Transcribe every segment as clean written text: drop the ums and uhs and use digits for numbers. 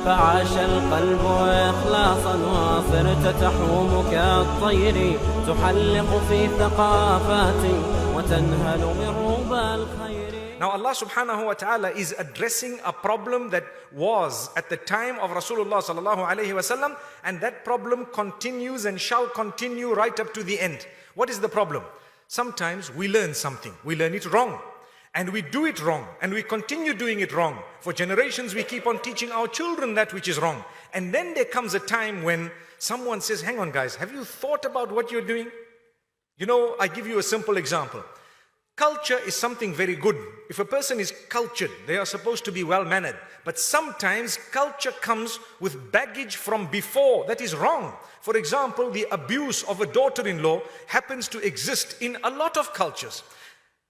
فعاش القلب إخلاصا وصرت تحوم كالطير تحلق في ثقافات وتنهل من ربى الخير. Now Allah subhanahu wa ta'ala is addressing a problem that was at the time of Rasulullah sallallahu alayhi wasallam, and that problem continues and shall continue right up to the end. What is the problem? Sometimes we learn something, we learn it wrong, and we do it wrong, and we continue doing it wrong. For generations we keep on teaching our children that which is wrong. And then there comes a time when someone says, hang on guys, have you thought about what you're doing? You know, I give you a simple example. Culture is something very good. If a person is cultured, they are supposed to be well-mannered. But sometimes culture comes with baggage from before that is wrong. For example, the abuse of a daughter-in-law happens to exist in a lot of cultures.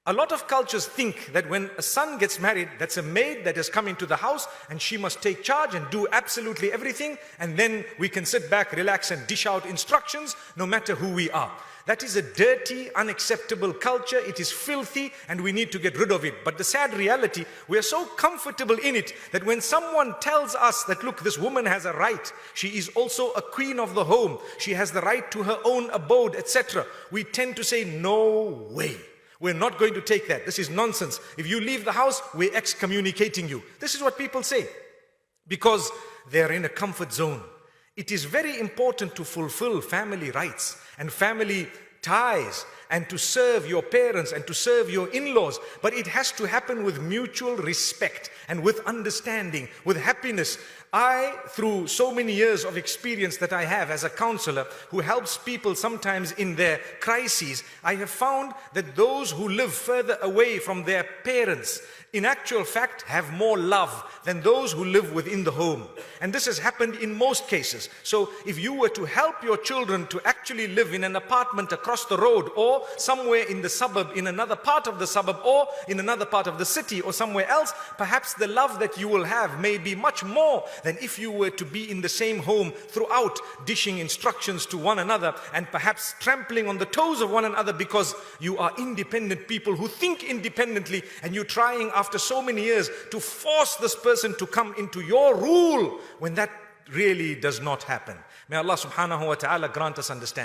A lot of cultures think that when a son gets married, that's a maid that has come into the house and she must take charge and do absolutely everything, and then we can sit back, relax and dish out instructions no matter who we are. That is a dirty, unacceptable culture. It is filthy and we need to get rid of it. But the sad reality, we are so comfortable in it that when someone tells us that, look, this woman has a right, she is also a queen of the home, she has the right to her own abode, etc., we tend to say, no way. We're not going to take that. This is nonsense. If you leave the house, we're excommunicating you. This is what people say because they're in a comfort zone. It is very important to fulfill family rights and family ties and to serve your parents and to serve your in-laws. But it has to happen with mutual respect and with understanding, with happiness. I, through so many years of experience that I have as a counselor who helps people sometimes in their crises, I have found that those who live further away from their parents, in actual fact, have more love than those who live within the home. And this has happened in most cases. So if you were to help your children to actually live in an apartment across the road or somewhere in the suburb, in another part of the suburb or in another part of the city or somewhere else, perhaps the love that you will have may be much more than if you were to be in the same home throughout, dishing instructions to one another and perhaps trampling on the toes of one another because you are independent people who think independently, and you're trying after so many years to force this person to come into your rule when that really does not happen. May Allah subhanahu wa ta'ala grant us understanding.